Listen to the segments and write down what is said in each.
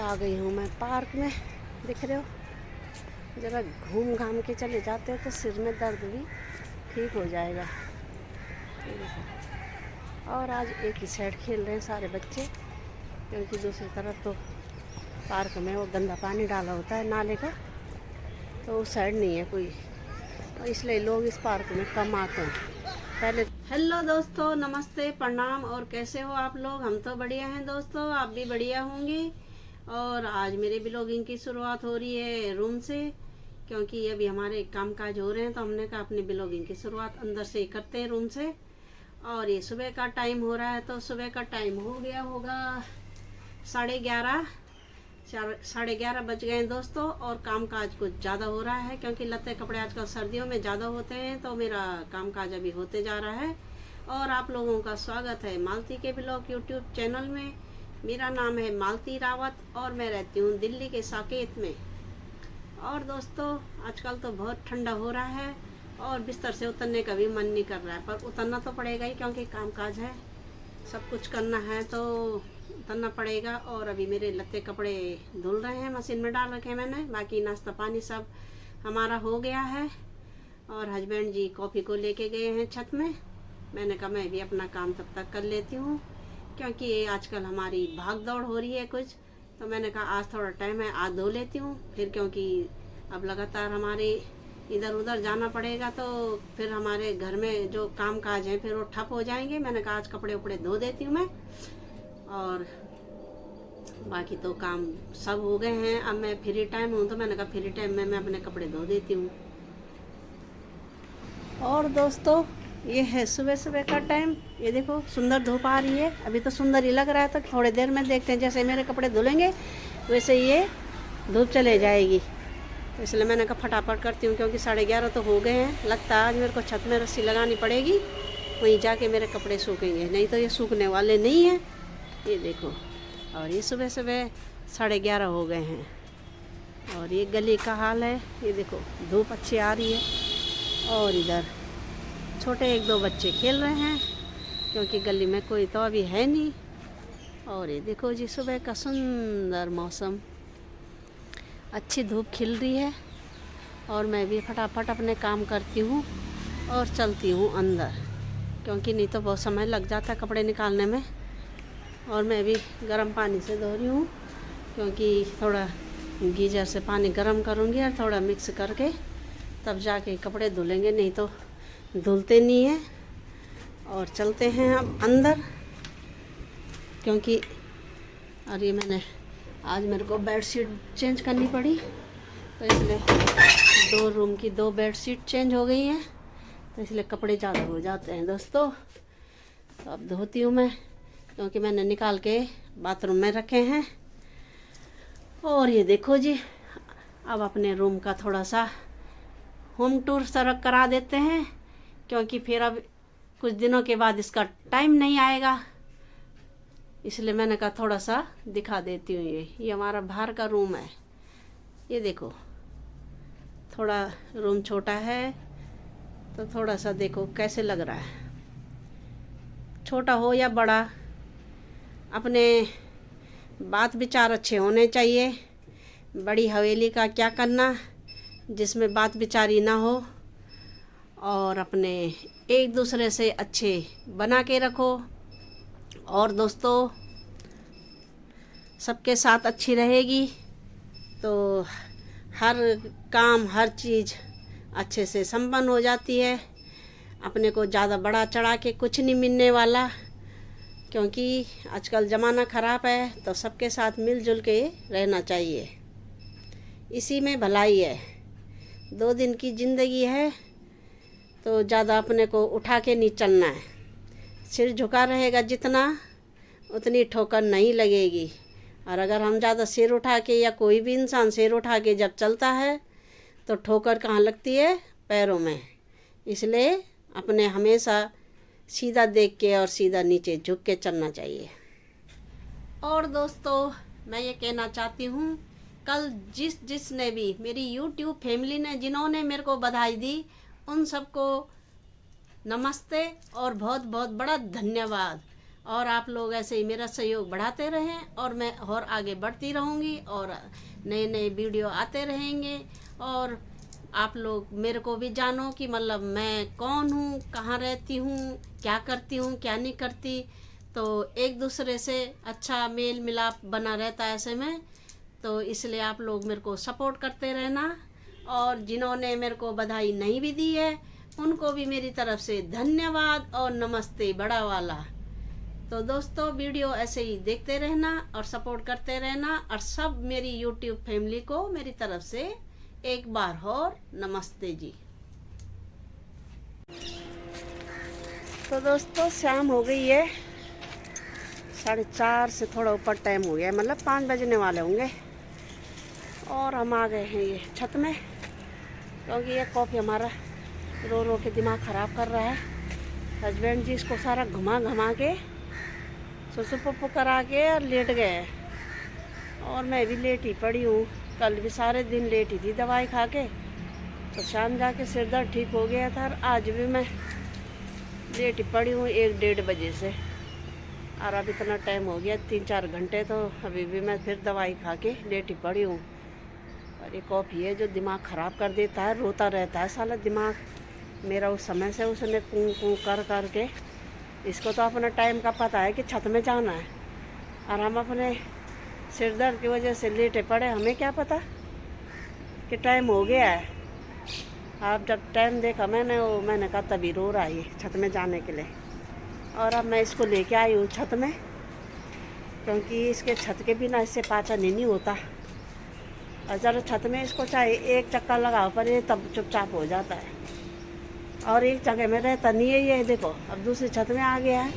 आ गई हूँ मैं पार्क में, दिख रहे हो। ज़रा घूम घाम के चले जाते हो तो सिर में दर्द भी ठीक हो जाएगा। ये देखो, और आज एक ही साइड खेल रहे हैं सारे बच्चे, क्योंकि दूसरी तरफ तो पार्क में वो गंदा पानी डाला होता है नाले का, तो उस साइड नहीं है कोई, और इसलिए लोग इस पार्क में कम आते हैं। पहले हेलो दोस्तों, नमस्ते, प्रणाम, और कैसे हो आप लोग। हम तो बढ़िया हैं दोस्तों, आप भी बढ़िया होंगे। और आज मेरे ब्लॉगिंग की शुरुआत हो रही है रूम से, क्योंकि अभी हमारे काम काज हो रहे हैं, तो हमने कहा अपनी ब्लॉगिंग की शुरुआत अंदर से ही करते हैं, रूम से। और ये सुबह का टाइम हो रहा है, तो सुबह का टाइम हो गया होगा 11:30 बज गए दोस्तों। और काम काज कुछ ज़्यादा हो रहा है, क्योंकि लत्ते कपड़े आजकल सर्दियों में ज़्यादा होते हैं, तो मेरा काम काज अभी होते जा रहा है। और आप लोगों का स्वागत है मालती के ब्लॉग यूट्यूब चैनल में। मेरा नाम है मालती रावत और मैं रहती हूँ दिल्ली के साकेत में। और दोस्तों आजकल तो बहुत ठंडा हो रहा है और बिस्तर से उतरने का भी मन नहीं कर रहा है, पर उतरना तो पड़ेगा ही, क्योंकि काम काज है, सब कुछ करना है तो उतरना पड़ेगा। और अभी मेरे लत्ते कपड़े धुल रहे हैं, मशीन में डाल रखे हैं मैंने। बाकी नाश्ता पानी सब हमारा हो गया है, और हस्बैंड जी कॉफ़ी को लेके गए हैं छत में। मैंने कहा मैं भी अपना काम तब तक कर लेती हूँ, क्योंकि ये आजकल हमारी भाग दौड़ हो रही है कुछ, तो मैंने कहा आज थोड़ा टाइम है, आज धो लेती हूँ फिर, क्योंकि अब लगातार हमारे इधर उधर जाना पड़ेगा, तो फिर हमारे घर में जो काम काज हैं फिर वो ठप हो जाएंगे। मैंने कहा आज कपड़े उपड़े धो देती हूँ मैं, और बाकी तो काम सब हो गए हैं। अब मैं फ्री टाइम हूँ, तो मैंने कहा फ्री टाइम में मैं अपने कपड़े धो देती हूँ। और दोस्तों ये है सुबह सुबह का टाइम, ये देखो सुंदर धूप आ रही है, अभी तो सुंदर ही लग रहा है, तो थोड़ी देर में देखते हैं, जैसे मेरे कपड़े धुलेंगे वैसे ये धूप चले जाएगी। तो इसलिए मैंने कहा फटाफट करती हूँ, क्योंकि 11:30 तो हो गए हैं। लगता है आज मेरे को छत में रस्सी लगानी पड़ेगी, वहीं जाके मेरे कपड़े सूखेंगे, नहीं तो ये सूखने वाले नहीं हैं। ये देखो, और ये सुबह सुबह 11:30 हो गए हैं। और ये गली का हाल है, ये देखो धूप अच्छी आ रही है, और इधर छोटे 1-2 बच्चे खेल रहे हैं, क्योंकि गली में कोई तो अभी है नहीं। और ये देखो जी सुबह का सुंदर मौसम, अच्छी धूप खिल रही है। और मैं भी फटाफट अपने काम करती हूँ और चलती हूँ अंदर, क्योंकि नहीं तो बहुत समय लग जाता है कपड़े निकालने में। और मैं भी गर्म पानी से धो रही हूँ, क्योंकि थोड़ा गीजर से पानी गर्म करूँगी और थोड़ा मिक्स करके तब जाके कपड़े धुलेंगे, नहीं तो धुलते नहीं हैं। और चलते हैं अब अंदर, क्योंकि अरे मैंने आज मेरे को बेडशीट चेंज करनी पड़ी, तो इसलिए 2 रूम की 2 बेडशीट चेंज हो गई हैं, तो इसलिए कपड़े ज़्यादा हो जाते हैं दोस्तों। तो अब धोती हूँ मैं, क्योंकि मैंने निकाल के बाथरूम में रखे हैं। और ये देखो जी, अब अपने रूम का थोड़ा सा होम टूर सड़क करा देते हैं, क्योंकि फिर अब कुछ दिनों के बाद इसका टाइम नहीं आएगा, इसलिए मैंने कहा थोड़ा सा दिखा देती हूँ। ये हमारा बाहर का रूम है, ये देखो थोड़ा रूम छोटा है, तो थोड़ा सा देखो कैसे लग रहा है। छोटा हो या बड़ा, अपने बात विचार अच्छे होने चाहिए। बड़ी हवेली का क्या करना जिसमें बात विचारी ना हो, और अपने एक दूसरे से अच्छे बना के रखो। और दोस्तों सबके साथ अच्छी रहेगी तो हर काम हर चीज़ अच्छे से संपन्न हो जाती है। अपने को ज़्यादा बड़ा चढ़ा के कुछ नहीं मिलने वाला, क्योंकि आजकल ज़माना ख़राब है, तो सबके साथ मिलजुल के रहना चाहिए, इसी में भलाई है। 2 दिन की ज़िंदगी है, तो ज़्यादा अपने को उठा के नहीं चलना है। सिर झुका रहेगा जितना, उतनी ठोकर नहीं लगेगी। और अगर हम ज़्यादा सिर उठा के, या कोई भी इंसान सिर उठा के जब चलता है, तो ठोकर कहाँ लगती है? पैरों में। इसलिए अपने हमेशा सीधा देख के और सीधा नीचे झुक के चलना चाहिए। और दोस्तों मैं ये कहना चाहती हूँ, कल जिसने भी मेरी YouTube फैमिली ने जिन्होंने मेरे को बधाई दी, उन सबको नमस्ते और बहुत बहुत बड़ा धन्यवाद। और आप लोग ऐसे ही मेरा सहयोग बढ़ाते रहें और मैं और आगे बढ़ती रहूँगी और नए नए वीडियो आते रहेंगे। और आप लोग मेरे को भी जानो कि मतलब मैं कौन हूँ, कहाँ रहती हूँ, क्या करती हूँ, क्या नहीं करती। तो एक दूसरे से अच्छा मेल मिलाप बना रहता है ऐसे में। तो इसलिए आप लोग मेरे को सपोर्ट करते रहना। और जिन्होंने मेरे को बधाई नहीं भी दी है उनको भी मेरी तरफ से धन्यवाद और नमस्ते बड़ा वाला। तो दोस्तों वीडियो ऐसे ही देखते रहना और सपोर्ट करते रहना। और सब मेरी यूट्यूब फैमिली को मेरी तरफ से एक बार और नमस्ते जी। तो दोस्तों शाम हो गई है, 4:30 से थोड़ा ऊपर टाइम हो गया है, मतलब 5 बजने वाले होंगे। और हम आ गए हैं ये छत में, क्योंकि ये कॉफ़ी हमारा रो रो के दिमाग ख़राब कर रहा है। हस्बैंड जी इसको सारा घुमा घुमा के सुसु पुप्पू करा के और लेट गए। और मैं भी लेट ही पड़ी हूँ, कल भी सारे दिन लेट ही थी दवाई खा के। तो शाम जाके सिर दर्द ठीक हो गया था और आज भी मैं लेट ही पड़ी हूँ 1-1:30 बजे से। और अब इतना टाइम हो गया 3-4 घंटे, तो अभी भी मैं फिर दवाई खा के लेट ही पड़ी हूँ। और ये कॉफ़ी है जो दिमाग ख़राब कर देता है, रोता रहता है साला दिमाग मेरा। उस समय से उसने कूं कूं कर कर के, इसको तो अपना टाइम का पता है कि छत में जाना है, और हम अपने सिर दर्द की वजह से लेटे पड़े। हमें क्या पता कि टाइम हो गया है। आप जब टाइम देखा मैंने कहा तभी रो रहा है छत में जाने के लिए। और अब मैं इसको लेके आई हूँ छत में, क्योंकि इसके छत के बिना इससे पाचन ही नहीं होता। और ज़रा छत में इसको चाहे एक चक्कर लगाओ पर ये तब चुपचाप हो जाता है, और एक जगह में रहता नहीं है। ये देखो अब दूसरी छत में आ गया है,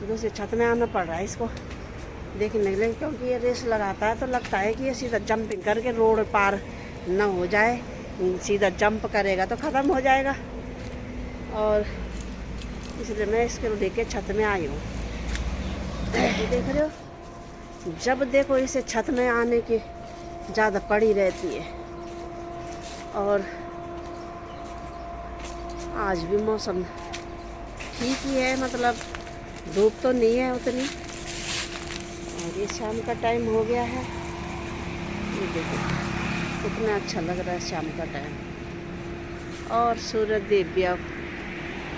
दूसरी छत में आना पड़ रहा है इसको देखने के लिए, क्योंकि ये रेस लगाता है तो लगता है कि ये सीधा जंपिंग करके रोड पार न हो जाए। सीधा जंप करेगा तो ख़त्म हो जाएगा, और इसलिए मैं इसके लेके छत में आई हूँ। देख रहे हो, जब देखो इसे छत में आने की ज़्यादा पड़ी रहती है। और आज भी मौसम ठीक ही है, मतलब धूप तो नहीं है उतनी। और ये शाम का टाइम हो गया है, ये देखो कितना अच्छा लग रहा है शाम का टाइम। और सूरज देव भी अब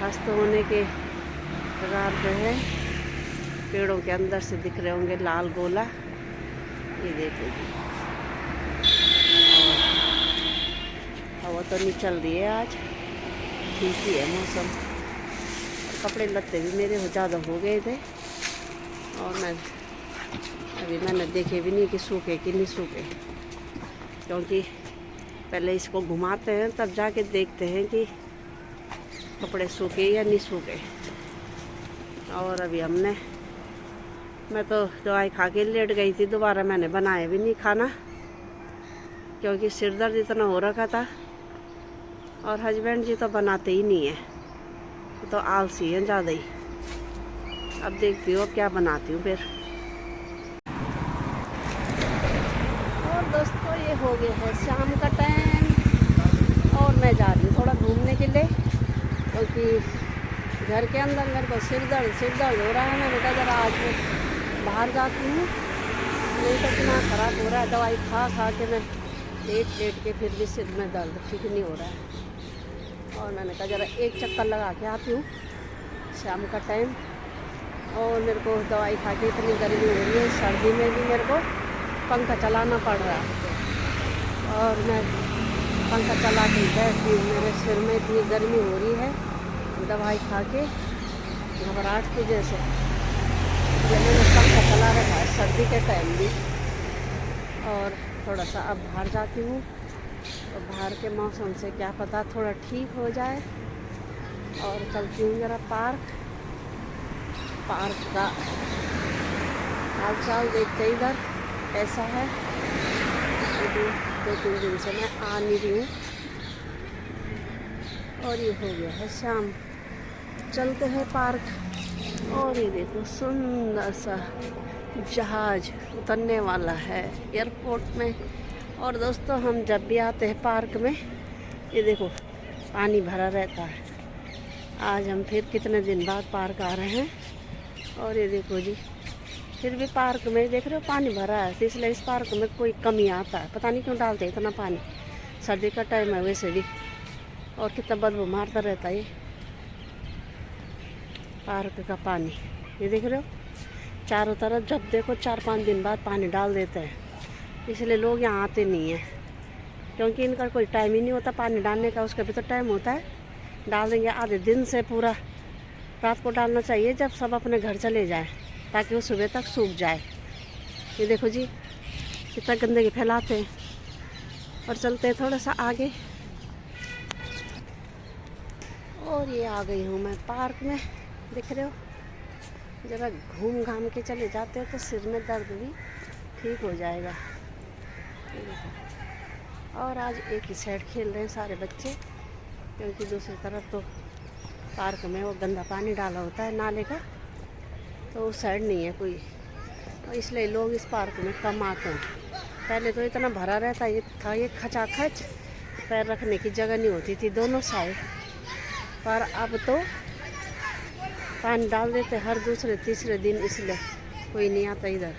अस्त होने के कगार पे है, पेड़ों के अंदर से दिख रहे होंगे लाल गोला, ये देखो। हवा तो नहीं चल रही है आज, ठीक ही है मौसम। और कपड़े लत्ते भी मेरे ज़्यादा हो गए थे, और मैंने देखे भी नहीं कि सूखे कि नहीं सूखे, क्योंकि पहले इसको घुमाते हैं तब जाके देखते हैं कि कपड़े सूखे या नहीं सूखे। और अभी मैं तो दवाई खा के लेट गई थी, दोबारा मैंने बनाया भी नहीं खाना, क्योंकि सिर दर्द इतना हो रखा था। और हस्बैंड जी तो बनाते ही नहीं है, तो आलसी हैं ज़्यादा ही। अब देखती हूँ क्या बनाती हूँ फिर। और दोस्तों ये हो गया है शाम का टाइम, और मैं जा रही हूँ थोड़ा घूमने के लिए, क्योंकि घर के अंदर मेरे को सिर दर्द हो रहा है। मैंने कहा जरा आज मैं बाहर जाती हूँ, नहीं तो दिमाग ख़राब हो रहा है। दवाई खा के मैं लेट के फिर भी सिर में दर्द ठीक नहीं हो रहा है। और मैंने कहा जरा एक चक्कर लगा के आती हूँ शाम का टाइम। और मेरे को दवाई खा के इतनी गर्मी हो रही है, सर्दी में भी मेरे को पंखा चलाना पड़ रहा है, और मैं पंखा चला के बैठती हूँ। मेरे सिर में इतनी गर्मी हो रही है दवाई खा के, घबराहट की जैसे। मैंने पंखा चला रखा है सर्दी के टाइम भी। और थोड़ा सा अब बाहर जाती हूँ, तो बाहर के मौसम से क्या पता थोड़ा ठीक हो जाए। और चलती हूँ जरा पार्क का हाल चाल देखते इधर ऐसा है। 2-3 दिन से मैं आ नहीं रही हूँ, और ये हो गया है शाम। चलते हैं पार्क। और ये देखो सुंदर सा जहाज उतरने वाला है एयरपोर्ट में। और दोस्तों हम जब भी आते हैं पार्क में, ये देखो पानी भरा रहता है। आज हम फिर कितने दिन बाद पार्क आ रहे हैं, और ये देखो जी, फिर भी पार्क में देख रहे हो पानी भरा है, तो इसलिए इस पार्क में कोई कमी आता है, पता नहीं क्यों डालते इतना पानी। सर्दी का टाइम है वैसे भी, और कितना बदबू मारता रहता है ये पार्क का पानी। ये देख रहे हो चारों तरफ, जब देखो 4-5 दिन बाद पानी डाल देते हैं, इसलिए लोग यहाँ आते नहीं हैं, क्योंकि इनका कोई टाइम ही नहीं होता पानी डालने का। उसका भी तो टाइम होता है, डाल देंगे आधे दिन से, पूरा रात को डालना चाहिए जब सब अपने घर चले जाएं, ताकि वो सुबह तक सूख जाए। ये देखो जी कितना गंदगी फैलाते हैं। और चलते हैं थोड़ा सा आगे, और ये आ गई हूँ मैं पार्क में। दिख रहे हो, ज़रा घूम घाम के चले जाते हो तो सिर में दर्द भी ठीक हो जाएगा। ये देखो, और आज एक ही साइड खेल रहे हैं सारे बच्चे, क्योंकि दूसरी तरफ तो पार्क में वो गंदा पानी डाला होता है नाले का, तो उस साइड नहीं है कोई, और इसलिए लोग इस पार्क में कम आते हैं। पहले तो इतना भरा रहता ये था, ये खचाखच, पैर रखने की जगह नहीं होती थी दोनों साइड, पर अब तो पानी डाल देते हर दूसरे तीसरे दिन, इसलिए कोई नहीं आता इधर।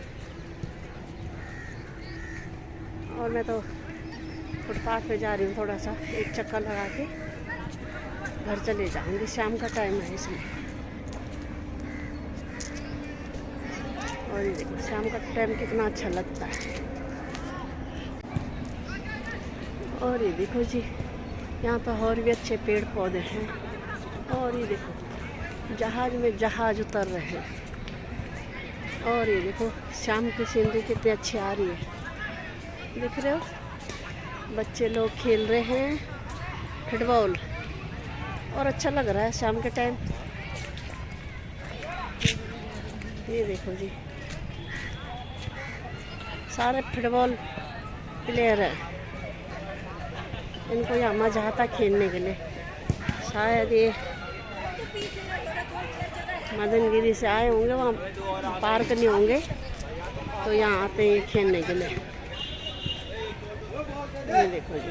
और मैं तो फुटपाथ पे जा रही हूँ, थोड़ा सा एक चक्कर लगा के घर चले जाऊँगी, शाम का टाइम है इसलिए। और ये देखो शाम का टाइम कितना अच्छा लगता है। और ये देखो जी, यहाँ तो और भी अच्छे पेड़ पौधे हैं। और ये देखो जहाज में जहाज उतर रहे हैं। और ये देखो शाम की सीनरी कितनी अच्छी आ रही है, दिख रहे हो, बच्चे लोग खेल रहे हैं फुटबॉल, और अच्छा लग रहा है शाम के टाइम। ये देखो जी सारे फुटबॉल प्लेयर हैं, इनको यहाँ मजा आता खेलने के लिए। शायद ये मदनगिरी से आए होंगे, वहाँ पार्क नहीं होंगे, तो यहाँ आते हैं खेलने के लिए। ये देखो जी,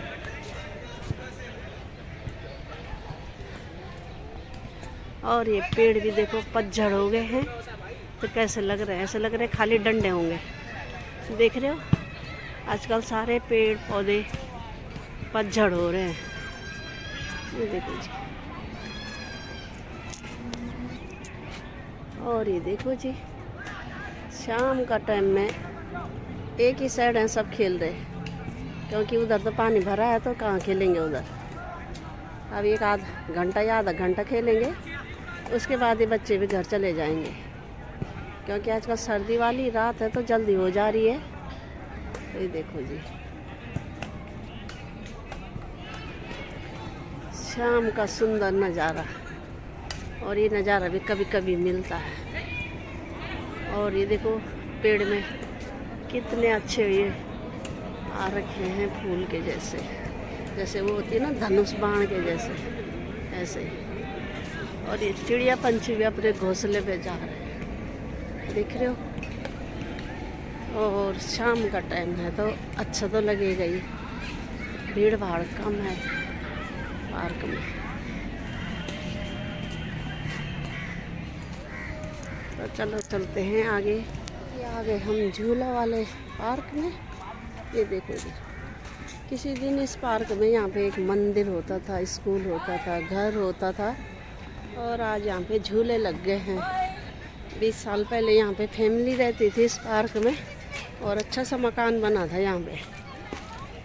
और ये पेड़ भी देखो पतझड़ हो गए हैं, तो कैसे लग रहे हैं, ऐसे लग रहे हैं खाली डंडे होंगे। देख रहे हो आजकल सारे पेड़ पौधे पतझड़ हो रहे हैं। ये देखो जी, और ये देखो जी शाम का टाइम में एक ही साइड है सब खेल रहे हैं, क्योंकि उधर तो पानी भरा है, तो कहाँ खेलेंगे उधर। अब एक आध घंटा या आधा घंटा खेलेंगे, उसके बाद ये बच्चे भी घर चले जाएंगे, क्योंकि आजकल सर्दी वाली रात है तो जल्दी हो जा रही है। तो ये देखो जी शाम का सुंदर नज़ारा, और ये नज़ारा भी कभी कभी मिलता है। और ये देखो पेड़ में कितने अच्छे ये आ रखे हैं फूल के जैसे, जैसे वो होती है ना धनुष बाण के जैसे, ऐसे। और ये चिड़िया पंछी भी अपने घोंसले पे जा रहे हैं, देख रहे हो। और शाम का टाइम है तो अच्छा तो लगेगा ही, भीड़ भाड़ कम है पार्क में। तो चलो चलते हैं आगे। ये आ गए हम झूला वाले पार्क में। ये देखो जी, किसी दिन इस पार्क में यहाँ पे एक मंदिर होता था, स्कूल होता था, घर होता था, और आज यहाँ पे झूले लग गए हैं। 20 साल पहले यहाँ पे फैमिली रहती थी इस पार्क में, और अच्छा सा मकान बना था यहाँ पे,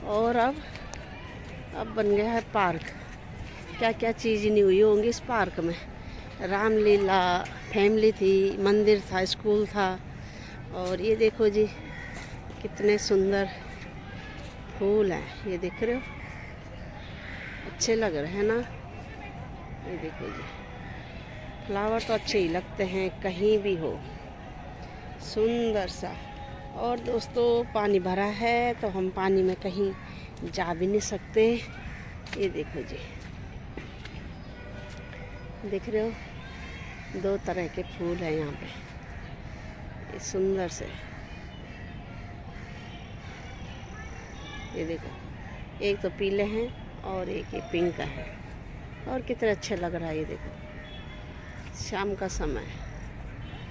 और अब बन गया है पार्क। क्या क्या चीज़ नहीं हुई होंगी इस पार्क में, रामलीला, फैमिली थी, मंदिर था, स्कूल था। और ये देखो जी कितने सुंदर फूल हैं, ये देख रहे हो, अच्छे लग रहे हैं ना। ये देखो जी फ्लावर तो अच्छे ही लगते हैं कहीं भी हो, सुंदर सा। और दोस्तों पानी भरा है तो हम पानी में कहीं जा भी नहीं सकते। ये देखो जी, देख रहे हो 2 तरह के फूल हैं यहाँ पे, ये सुंदर से। ये देखो एक तो पीले हैं और एक ये पिंक का है, और कितना अच्छा लग रहा है। ये देखो शाम का समय है,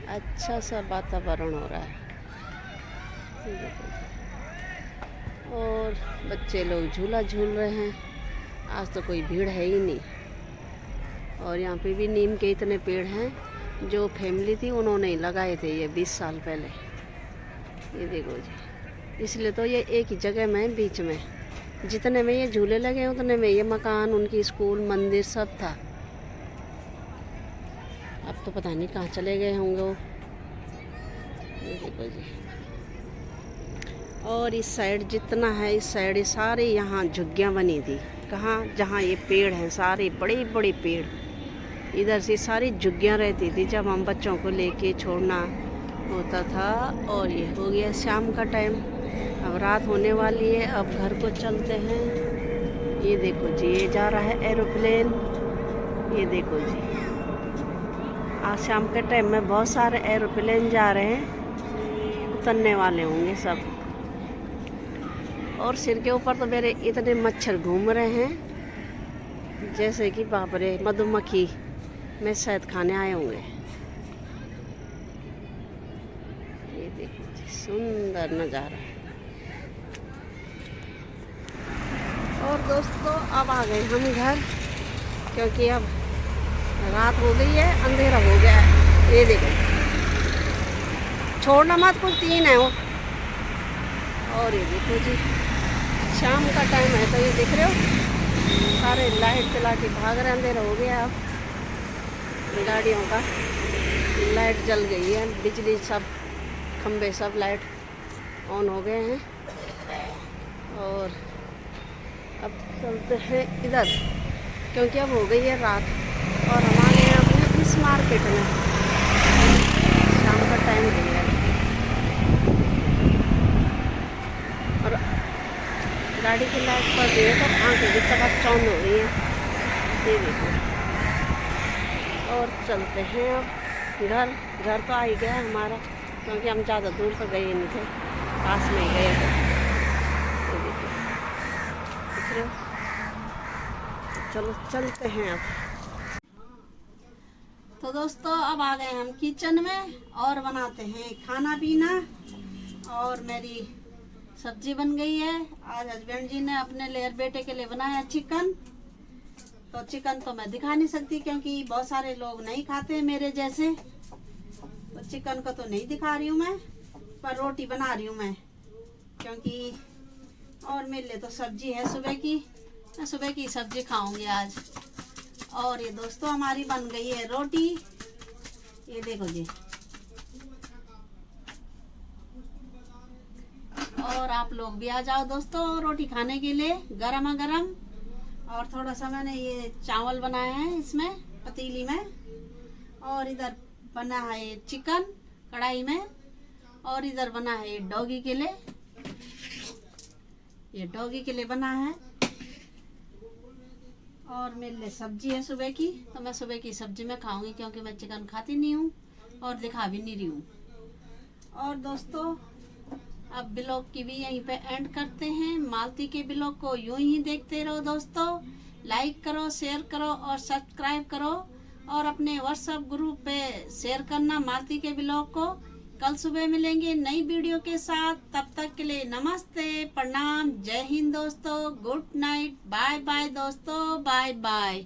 अच्छा सा वातावरण हो रहा है। और बच्चे लोग झूला झूल रहे हैं। आज तो कोई भीड़ है ही नहीं। और यहाँ पे भी नीम के इतने पेड़ हैं जो फैमिली थी उन्होंने ही लगाए थे ये 20 साल पहले। ये देखो जी, इसलिए तो ये एक ही जगह में बीच में, जितने में ये झूले लगे उतने में ये मकान, उनकी स्कूल, मंदिर सब था। अब तो पता नहीं कहाँ चले गए होंगे वो। ये देखो जी। और इस साइड जितना है, इस साइड ये सारे यहाँ झुग्गियाँ बनी थी। कहाँ? जहाँ ये पेड़ हैं, सारे बड़े बड़े पेड़, इधर से सारी झुग्गियाँ रहती थी जब हम बच्चों को लेके छोड़ना होता था। और ये हो गया शाम का टाइम, अब रात होने वाली है, अब घर को चलते हैं। ये देखो जी, ये जा रहा है एरोप्लेन। ये देखो जी, आज शाम के टाइम में बहुत सारे एरोप्लेन जा रहे हैं, उतरने वाले होंगे सब। और सिर के ऊपर तो मेरे इतने मच्छर घूम रहे हैं जैसे कि बाप रे, मधुमक्खी में शहद खाने आए होंगे। ये देखो जी, सुंदर नज़ारा। और दोस्तों अब आ गए हम घर, क्योंकि अब रात हो गई है, अंधेरा हो गया है। ये देखो, छोड़ना मत, कुछ 3 है वो। और ये देखो जी, शाम का टाइम है तो ये देख रहे हो सारे लाइट चला के भाग रहे। अंधेरा हो गया, अब गाड़ियों का लाइट जल गई है, बिजली सब खंबे सब लाइट ऑन हो गए हैं। और अब चलते हैं इधर, क्योंकि अब हो गई है रात। और हम आ गए हैं अपने इस मार्केट में, शाम का टाइम हो गया है। और गाड़ी की लाइट पर भी है तो आंखें भी चकाचौंध हो रही हैं। ये देखो। और चलते हैं अब घर। घर तो आ ही गया हमारा, क्योंकि हम ज़्यादा दूर तो गए नहीं थे, पास में ही गए थे। ये देखो, दिख रहे हो? चलो चलते हैं अब। तो दोस्तों अब आ गए हम किचन में और बनाते हैं खाना पीना। और मेरी सब्जी बन गई है। आज हस्बैंड जी ने अपने लिए बेटे के लिए बनाया चिकन। तो चिकन तो मैं दिखा नहीं सकती क्योंकि बहुत सारे लोग नहीं खाते मेरे जैसे, तो चिकन को तो नहीं दिखा रही हूँ मैं, पर रोटी बना रही हूँ मैं, क्योंकि और मेरे लिए तो सब्जी है सुबह की, मैं सुबह की सब्जी खाऊंगी आज। और ये दोस्तों हमारी बन गई है रोटी। ये देखो जी। और आप लोग भी आ जाओ दोस्तों रोटी खाने के लिए, गरमा गरम। और थोड़ा सा मैंने ये चावल बनाए हैं इसमें पतीली में, और इधर बना है चिकन कढ़ाई में, और इधर बना है डॉगी के लिए, ये डॉगी के लिए बना है। और मेरे लिए सब्जी है सुबह की, तो मैं सुबह की सब्जी में खाऊंगी क्योंकि मैं चिकन खाती नहीं हूँ और दिखा भी नहीं रही हूँ। और दोस्तों अब ब्लॉग की भी यहीं पे एंड करते हैं। मालती के ब्लॉग को यूं ही देखते रहो दोस्तों, लाइक करो, शेयर करो और सब्सक्राइब करो, और अपने व्हाट्सएप ग्रुप पे शेयर करना मालती के ब्लॉग को। कल सुबह मिलेंगे नई वीडियो के साथ, तब तक के लिए नमस्ते, प्रणाम, जय हिंद दोस्तों, गुड नाइट, बाय बाय दोस्तों, बाय बाय।